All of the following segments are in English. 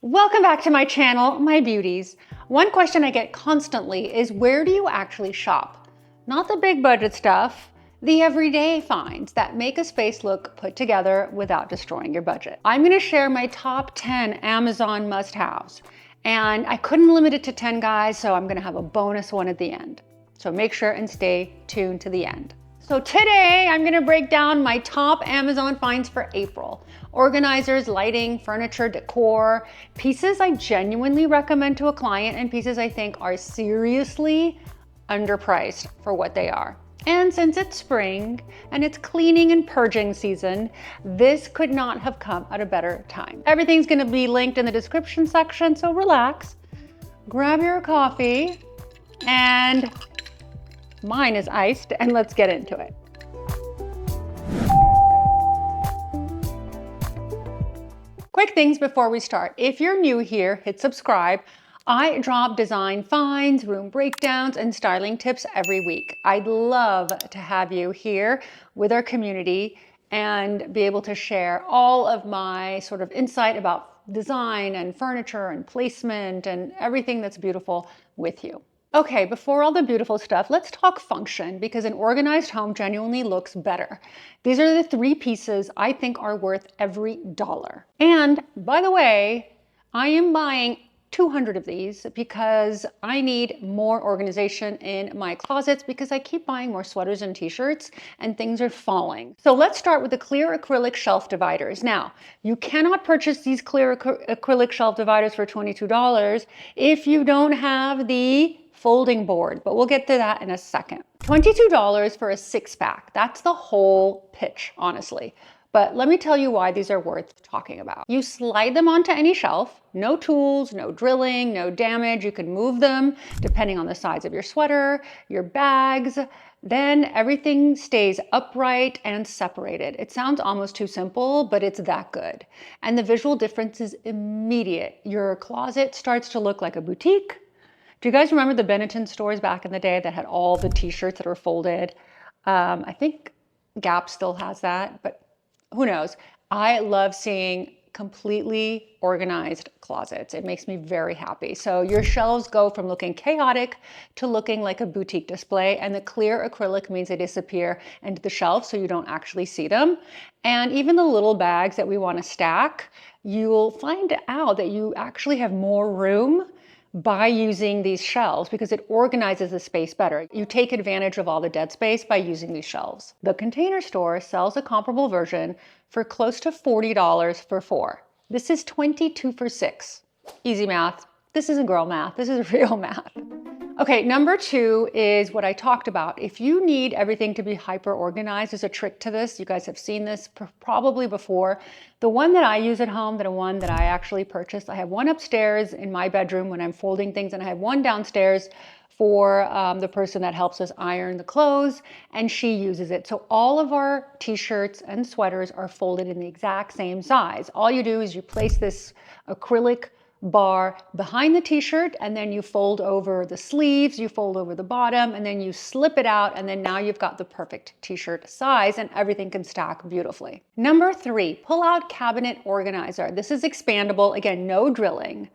Welcome back to my channel, my beauties. One question I get constantly is, where do you actually shop? Not the big budget stuff, the everyday finds that make a space look put together without destroying your budget. I'm gonna share my top 10 Amazon must-haves, and I couldn't limit it to 10 guys, so I'm gonna have a bonus one at the end. So make sure and stay tuned to the end. So today I'm gonna break down my top Amazon finds for April. Organizers, lighting, furniture, decor, pieces I genuinely recommend to a client and pieces I think are seriously underpriced for what they are. And since it's spring and it's cleaning and purging season, this could not have come at a better time. Everything's gonna be linked in the description section, so relax, grab your coffee, and mine is iced, and let's get into it. Quick things before we start. If you're new here, hit subscribe. I drop design finds, room breakdowns, and styling tips every week. I'd love to have you here with our community and be able to share all of my sort of insight about design and furniture and placement and everything that's beautiful with you. Okay, before all the beautiful stuff, let's talk function, because an organized home genuinely looks better. These are the 3 pieces I think are worth every dollar. And by the way, I am buying 200 of these because I need more organization in my closets because I keep buying more sweaters and t-shirts and things are falling. So let's start with the clear acrylic shelf dividers. Now, you cannot purchase these clear acrylic shelf dividers for $22 if you don't have the folding board, but we'll get to that in a second. $22 for a 6-pack. That's the whole pitch, honestly. But let me tell you why these are worth talking about. You slide them onto any shelf, no tools, no drilling, no damage. You can move them depending on the size of your sweater, your bags. Then everything stays upright and separated. It sounds almost too simple, but it's that good. And the visual difference is immediate. Your closet starts to look like a boutique. Do you guys remember the Benetton stores back in the day that had all the t-shirts that were folded? I think Gap still has that, but who knows? I love seeing completely organized closets. It makes me very happy. So your shelves go from looking chaotic to looking like a boutique display, and the clear acrylic means they disappear into the shelf so you don't actually see them. And even the little bags that we want to stack, you'll find out that you actually have more room by using these shelves because it organizes the space better. You take advantage of all the dead space by using these shelves. The Container Store sells a comparable version for close to $40 for 4. This is 22 for 6. Easy math. This isn't girl math. This is real math. Okay, number 2 is what I talked about. If you need everything to be hyper organized, there's a trick to this. You guys have seen this probably before. The one that I use at home, the one that I actually purchased, I have one upstairs in my bedroom when I'm folding things, and I have one downstairs for the person that helps us iron the clothes, and she uses it. So all of our t-shirts and sweaters are folded in the exact same size. All you do is you place this acrylic bar behind the t-shirt, and then you fold over the sleeves, you fold over the bottom, and then you slip it out, and then now you've got the perfect t-shirt size, and everything can stack beautifully. Number 3, pull-out cabinet organizer. This is expandable. Again, no drilling.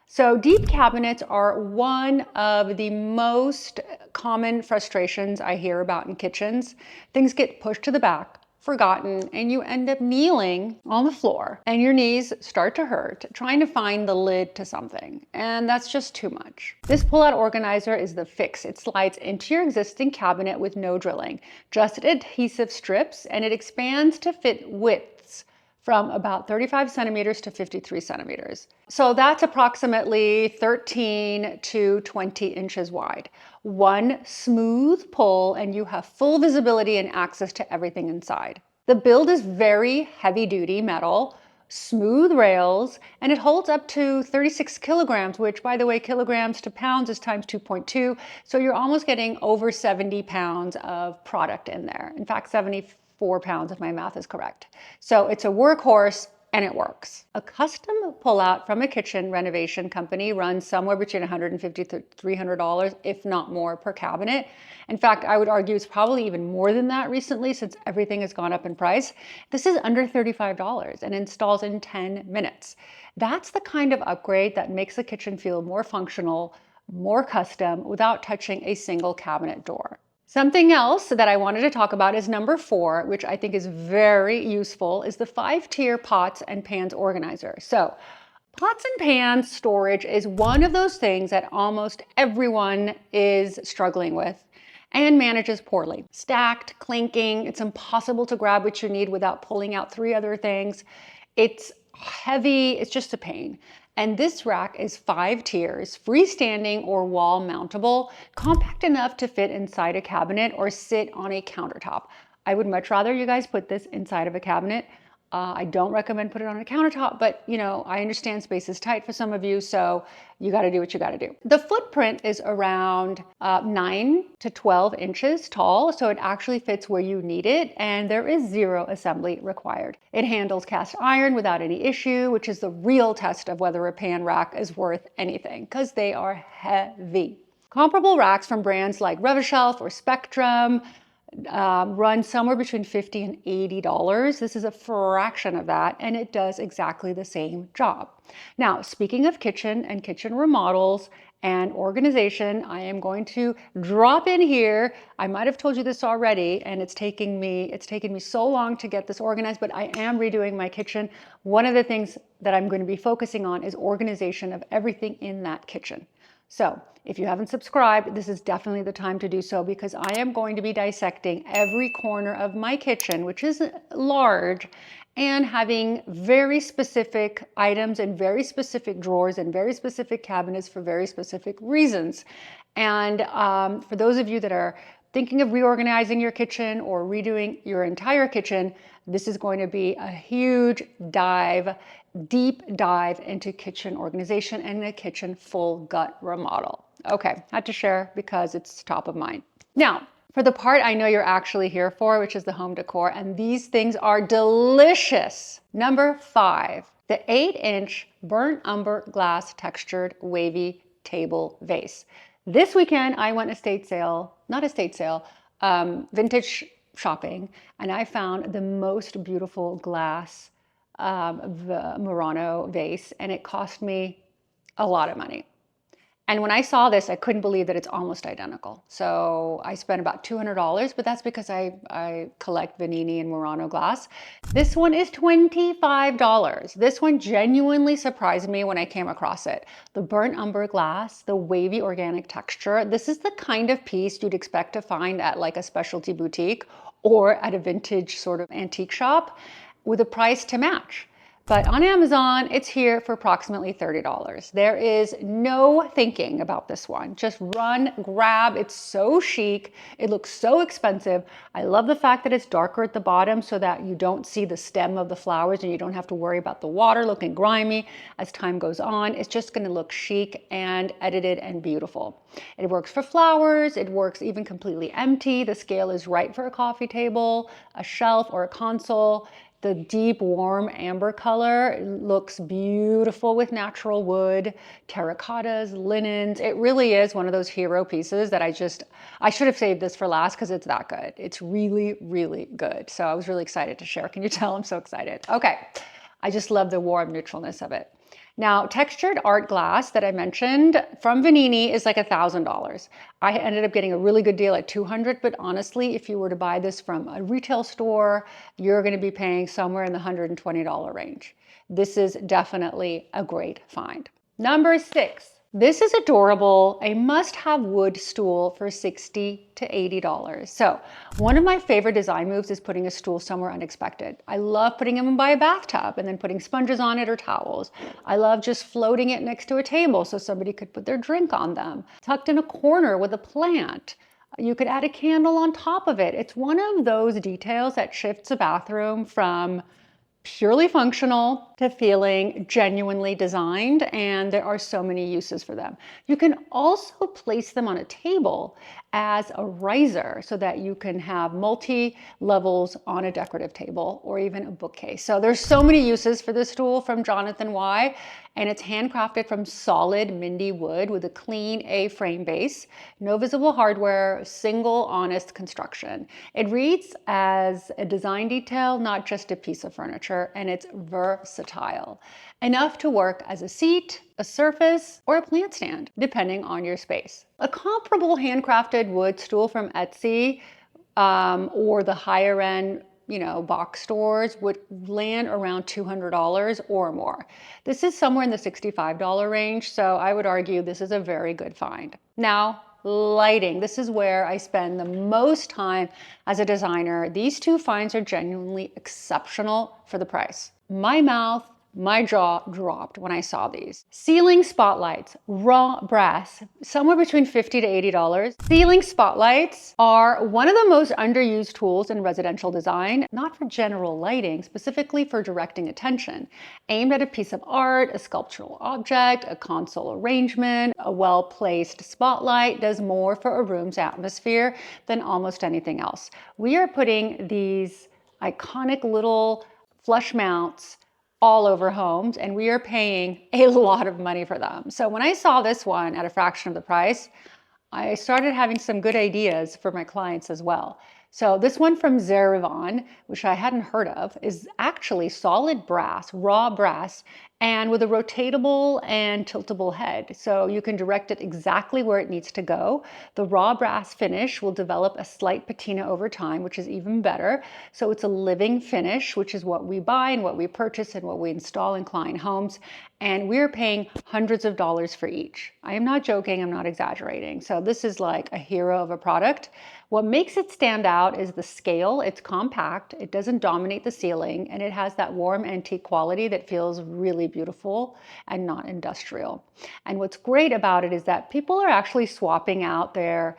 So deep cabinets are one of the most common frustrations I hear about in kitchens. Things get pushed to the back, forgotten, and you end up kneeling on the floor and your knees start to hurt trying to find the lid to something, and that's just too much. This pull-out organizer is the fix. It slides into your existing cabinet with no drilling, just adhesive strips, and it expands to fit widths from about 35 centimeters to 53 centimeters. So that's approximately 13 to 20 inches wide. One smooth pull and you have full visibility and access to everything inside. The build is very heavy duty metal, smooth rails, and it holds up to 36 kilograms, which, by the way, kilograms to pounds is times 2.2. So you're almost getting over 70 pounds of product in there. In fact, 74 pounds if my math is correct. So it's a workhorse and it works. A custom pullout from a kitchen renovation company runs somewhere between $150 to $300, if not more, per cabinet. In fact, I would argue it's probably even more than that recently since everything has gone up in price. This is under $35 and installs in 10 minutes. That's the kind of upgrade that makes the kitchen feel more functional, more custom, without touching a single cabinet door. Something else that I wanted to talk about is number 4, which I think is very useful, is the 5-tier pots and pans organizer. So pots and pans storage is one of those things that almost everyone is struggling with and manages poorly. Stacked, clinking, it's impossible to grab what you need without pulling out 3 other things. It's heavy, it's just a pain. And this rack is 5 tiers, freestanding or wall mountable, compact enough to fit inside a cabinet or sit on a countertop. I would much rather you guys put this inside of a cabinet. I don't recommend put it on a countertop, but I understand space is tight for some of you, so you got to do what you got to do. The footprint is around 9 to 12 inches tall, so it actually fits where you need it, and there is 0 assembly required. It handles cast iron without any issue, which is the real test of whether a pan rack is worth anything, because they are heavy. Comparable racks from brands like Revachel or Spectrum run somewhere between $50 and $80. This is a fraction of that, and it does exactly the same job. Now, speaking of kitchen and kitchen remodels and organization, I am going to drop in here. I might have told you this already, and it's taken me so long to get this organized, but I am redoing my kitchen. One of the things that I'm going to be focusing on is organization of everything in that kitchen. So if you haven't subscribed, this is definitely the time to do so, because I am going to be dissecting every corner of my kitchen, which is large, and having very specific items and very specific drawers and very specific cabinets for very specific reasons. And for those of you that are thinking of reorganizing your kitchen or redoing your entire kitchen, this is going to be a huge deep dive into kitchen organization and a kitchen full gut remodel. Okay, had to share because it's top of mind. Now, for the part I know you're actually here for, which is the home decor, and these things are delicious. Number 5, the 8-inch burnt umber glass textured wavy table vase. This weekend, I went vintage shopping, and I found the most beautiful glass Murano vase, and it cost me a lot of money. And when I saw this, I couldn't believe that it's almost identical. So I spent about $200, but that's because I collect Vanini and Murano glass. This one is $25. This one genuinely surprised me when I came across it. The burnt umber glass, the wavy organic texture. This is the kind of piece you'd expect to find at like a specialty boutique or at a vintage sort of antique shop with a price to match. But on Amazon, it's here for approximately $30. There is no thinking about this one. Just run, grab. It's so chic. It looks so expensive. I love the fact that it's darker at the bottom so that you don't see the stem of the flowers and you don't have to worry about the water looking grimy as time goes on. It's just going to look chic and edited and beautiful. It works for flowers. It works even completely empty. The scale is right for a coffee table, a shelf, or a console. The deep, warm amber color looks beautiful with natural wood, terracottas, linens. It really is one of those hero pieces that I should have saved this for last because it's that good. It's really, really good. So I was really excited to share. Can you tell I'm so excited? Okay, I just love the warm neutralness of it. Now, textured art glass that I mentioned from Vanini is like $1,000. I ended up getting a really good deal at $200, but honestly, if you were to buy this from a retail store, you're going to be paying somewhere in the $120 range. This is definitely a great find. Number 6. This is adorable, a must-have wood stool for $60 to $80. So one of my favorite design moves is putting a stool somewhere unexpected. I love putting them by a bathtub and then putting sponges on it or towels. I love just floating it next to a table so somebody could put their drink on them. Tucked in a corner with a plant. You could add a candle on top of it. It's one of those details that shifts a bathroom from purely functional to feeling genuinely designed, and there are so many uses for them. You can also place them on a table as a riser so that you can have multi-levels on a decorative table or even a bookcase. So there's so many uses for this tool from Jonathan Y, and it's handcrafted from solid Mindy wood with a clean A-frame base, no visible hardware, single honest construction. It reads as a design detail, not just a piece of furniture, and it's versatile, enough to work as a seat, a surface, or a plant stand, depending on your space. A comparable handcrafted wood stool from Etsy or the higher end box stores would land around $200 or more. This is somewhere in the $65 range, so I would argue this is a very good find. Now, lighting. This is where I spend the most time as a designer. These two finds are genuinely exceptional for the price. My jaw dropped when I saw these. Ceiling spotlights, raw brass, somewhere between $50 to $80. Ceiling spotlights are one of the most underused tools in residential design, not for general lighting, specifically for directing attention. Aimed at a piece of art, a sculptural object, a console arrangement, a well-placed spotlight does more for a room's atmosphere than almost anything else. We are putting these iconic little flush mounts all over homes, and we are paying a lot of money for them. So when I saw this one at a fraction of the price, I started having some good ideas for my clients as well. So this one from Zerivon, which I hadn't heard of, is actually solid brass, raw brass, and with a rotatable and tiltable head. So you can direct it exactly where it needs to go. The raw brass finish will develop a slight patina over time, which is even better. So it's a living finish, which is what we buy and what we purchase and what we install in client homes. And we're paying hundreds of dollars for each. I am not joking, I'm not exaggerating. So this is like a hero of a product. What makes it stand out is the scale. It's compact, it doesn't dominate the ceiling, and it has that warm antique quality that feels really beautiful and not industrial. And what's great about it is that people are actually swapping out their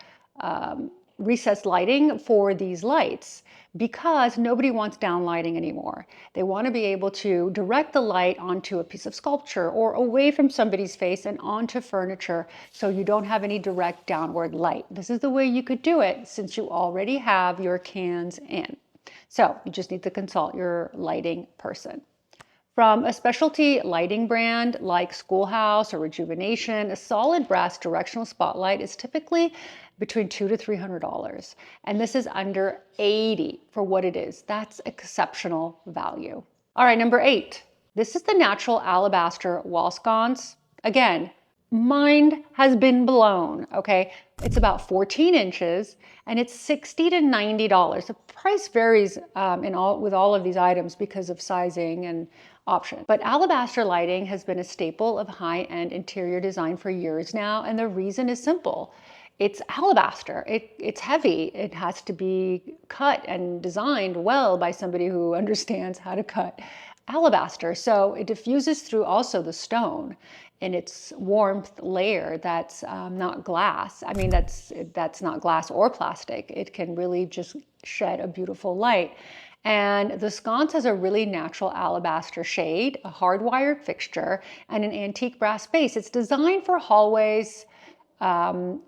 recessed lighting for these lights because nobody wants down lighting anymore. They want to be able to direct the light onto a piece of sculpture or away from somebody's face and onto furniture so you don't have any direct downward light. This is the way you could do it since you already have your cans in. So you just need to consult your lighting person. From a specialty lighting brand like Schoolhouse or Rejuvenation, a solid brass directional spotlight is typically between $200 to $300. And this is under $80 for what it is. That's exceptional value. All right, number 8. This is the natural alabaster wall sconce. Again, mind has been blown, okay? It's about 14 inches and it's $60 to $90. The price varies with all of these items because of sizing and option. But alabaster lighting has been a staple of high-end interior design for years now, and the reason is simple. It's alabaster. It's heavy. It has to be cut and designed well by somebody who understands how to cut alabaster. So it diffuses through also the stone in its warmth layer that's not glass. I mean, that's not glass or plastic. It can really just shed a beautiful light. And the sconce has a really natural alabaster shade, a hardwired fixture, and an antique brass base. It's designed for hallways,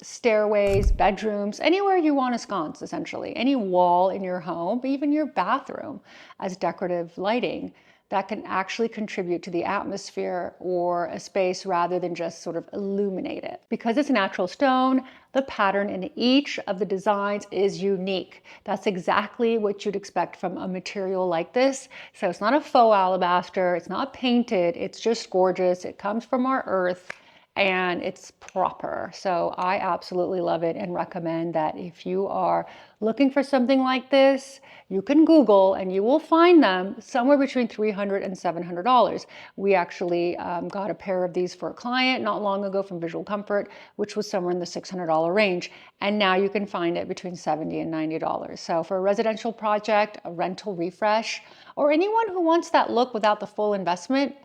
stairways, bedrooms, anywhere you want a sconce, essentially. Any wall in your home, even your bathroom, as decorative lighting that can actually contribute to the atmosphere or a space rather than just sort of illuminate it. Because it's natural stone, the pattern in each of the designs is unique. That's exactly what you'd expect from a material like this. So it's not a faux alabaster, it's not painted, it's just gorgeous. It comes from our earth and it's proper. So I absolutely love it and recommend that if you are looking for something like this, you can Google and you will find them somewhere between $300 and $700. We actually got a pair of these for a client not long ago from Visual Comfort, which was somewhere in the $600 range. And now you can find it between $70 and $90. So for a residential project, a rental refresh, or anyone who wants that look without the full investment,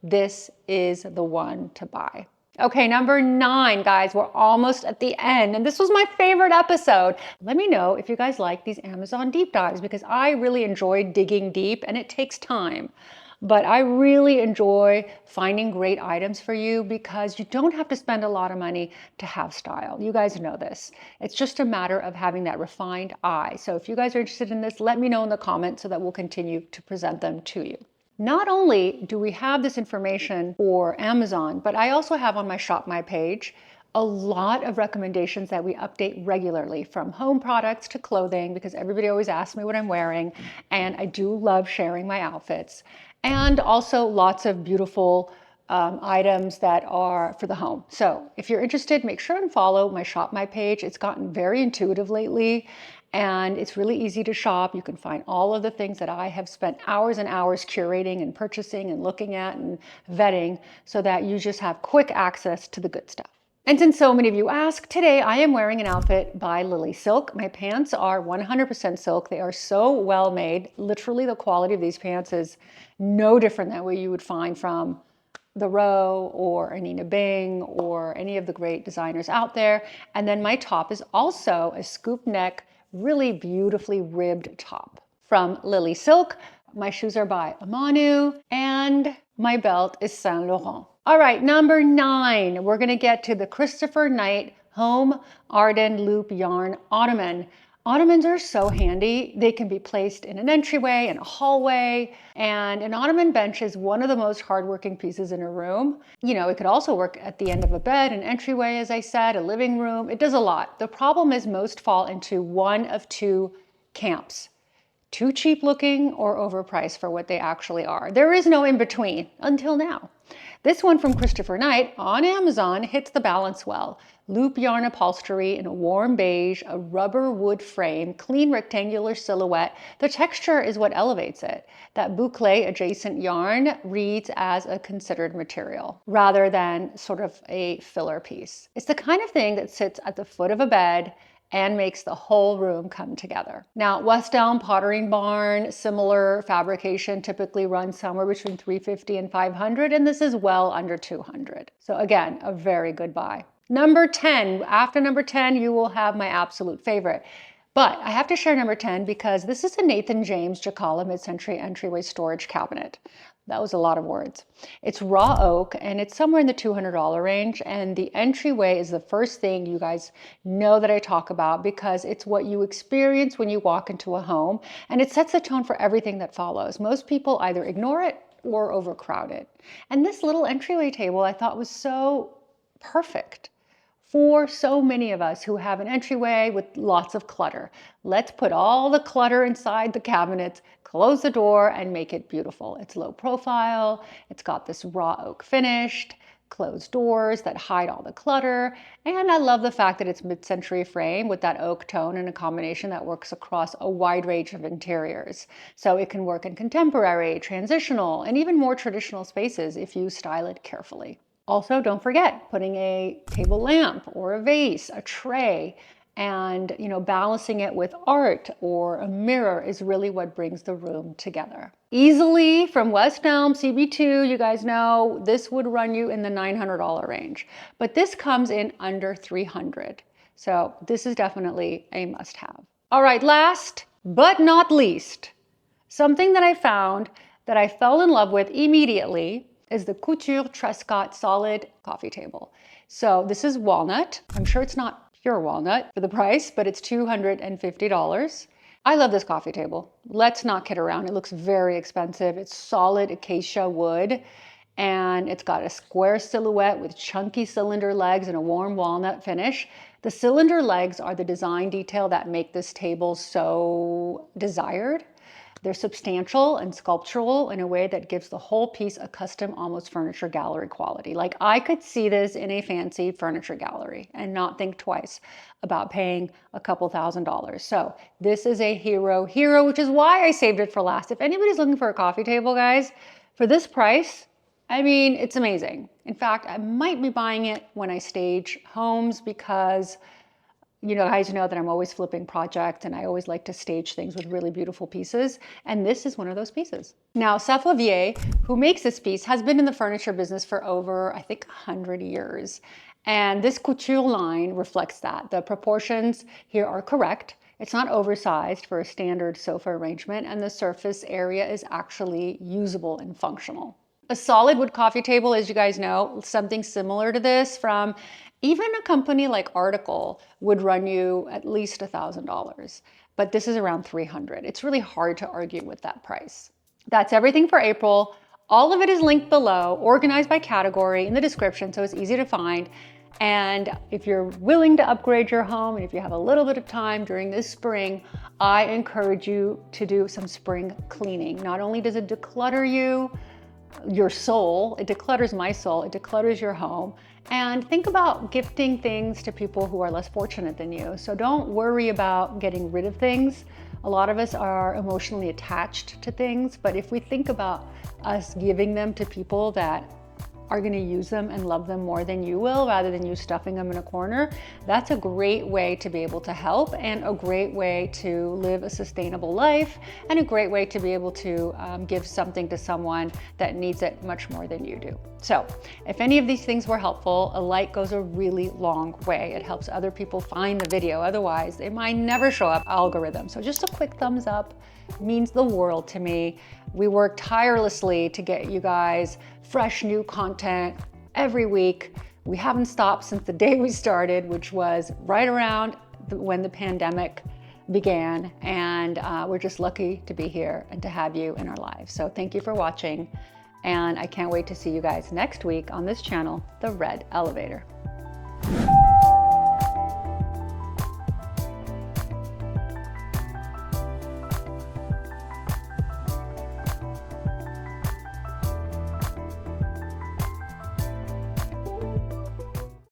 this is the one to buy. Okay, number 9, guys, we're almost at the end, and this was my favorite episode. Let me know if you guys like these Amazon deep dives because I really enjoy digging deep and it takes time. But I really enjoy finding great items for you because you don't have to spend a lot of money to have style. You guys know this. It's just a matter of having that refined eye. So if you guys are interested in this, let me know in the comments so that we'll continue to present them to you. Not only do we have this information for Amazon, but I also have on my Shop My page a lot of recommendations that we update regularly, from home products to clothing, because everybody always asks me what I'm wearing, and I do love sharing my outfits. And also lots of beautiful items that are for the home. So if you're interested, make sure and follow my Shop My page. It's gotten very intuitive lately and it's really easy to shop. You can find all of the things that I have spent hours and hours curating and purchasing and looking at and vetting so that you just have quick access to the good stuff. And since so many of you ask, today I am wearing an outfit by Lily Silk. My pants are 100% silk. They are so well made. Literally the quality of these pants is no different than what you would find from the Row or Anina Bing or any of the great designers out there. And then my top is also a scoop neck, really beautifully ribbed top from Lily Silk. My shoes are by Amanu and my belt is Saint Laurent. All right, number 9, we're gonna get to the Christopher Knight Home Arden Loop Yarn Ottoman. Ottomans are so handy. They can be placed in an entryway, in a hallway, and an ottoman bench is one of the most hardworking pieces in a room. You know, it could also work at the end of a bed, an entryway, as I said, a living room. It does a lot. The problem is most fall into one of two camps: too cheap looking or overpriced for what they actually are. There is no in between until now. This one from Christopher Knight on Amazon hits the balance well. Loop yarn upholstery in a warm beige, a rubber wood frame, clean rectangular silhouette. The texture is what elevates it. That boucle adjacent yarn reads as a considered material rather than sort of a filler piece. It's the kind of thing that sits at the foot of a bed and makes the whole room come together. Now, West Elm Pottery Barn, similar fabrication, typically runs somewhere between $350 and $500, and this is well under $200. So again, a very good buy. Number 10, after number 10, you will have my absolute favorite. But I have to share number 10 because this is a Nathan James Jacala mid-century entryway storage cabinet. That was a lot of words. It's raw oak and it's somewhere in the $200 range. And the entryway is the first thing you guys know that I talk about because it's what you experience when you walk into a home and it sets the tone for everything that follows. Most people either ignore it or overcrowd it. And this little entryway table I thought was so perfect for so many of us who have an entryway with lots of clutter. Let's put all the clutter inside the cabinets, close the door, and make it beautiful. It's low profile, it's got this raw oak finished, closed doors that hide all the clutter, and I love the fact that it's mid-century frame with that oak tone and a combination that works across a wide range of interiors. So it can work in contemporary, transitional, and even more traditional spaces if you style it carefully. Also, don't forget putting a table lamp or a vase, a tray, and balancing it with art or a mirror is really what brings the room together. Easily from West Elm CB2, you guys know this would run you in the $900 range, but this comes in under $300. So this is definitely a must-have. All right, last but not least, something that I found that I fell in love with immediately is the Couture Trescott solid coffee table. So this is walnut. I'm sure it's not pure walnut for the price, but it's $250. I love this coffee table. Let's not kid around. It looks very expensive. It's solid acacia wood and it's got a square silhouette with chunky cylinder legs and a warm walnut finish. The cylinder legs are the design detail that make this table so desired. They're substantial and sculptural in a way that gives the whole piece a custom, almost furniture gallery quality. Like I could see this in a fancy furniture gallery and not think twice about paying a couple $1,000s. So this is a hero, which is why I saved it for last. If anybody's looking for a coffee table, guys, for this price, I mean, it's amazing. In fact, I might be buying it when I stage homes because You know, guys know that I'm always flipping projects and I always like to stage things with really beautiful pieces. And this is one of those pieces. Now, Safavier, who makes this piece, has been in the furniture business for over, I think, 100 years. And this couture line reflects that. The proportions here are correct. It's not oversized for a standard sofa arrangement, and the surface area is actually usable and functional. A solid wood coffee table, as you guys know, something similar to this from even a company like Article would run you at least $1,000, but this is around $300. It's really hard to argue with that price. That's everything for April. All of it is linked below, organized by category in the description, so it's easy to find. And if you're willing to upgrade your home, and if you have a little bit of time during this spring, I encourage you to do some spring cleaning. Not only does it declutter your soul, it declutters my soul, it declutters your home. And think about gifting things to people who are less fortunate than you. So don't worry about getting rid of things. A lot of us are emotionally attached to things, but if we think about us giving them to people that are going to use them and love them more than you will, rather than you stuffing them in a corner, that's a great way to be able to help, and a great way to live a sustainable life, and a great way to be able to give something to someone that needs it much more than you do. So if any of these things were helpful, a like goes a really long way. It helps other people find the video. Otherwise, it might never show up algorithm. So just a quick thumbs up means the world to me. We work tirelessly to get you guys fresh new content every week. We haven't stopped since the day we started, which was right around when the pandemic began. And we're just lucky to be here and to have you in our lives. So thank you for watching. And I can't wait to see you guys next week on this channel, The Red Elevator.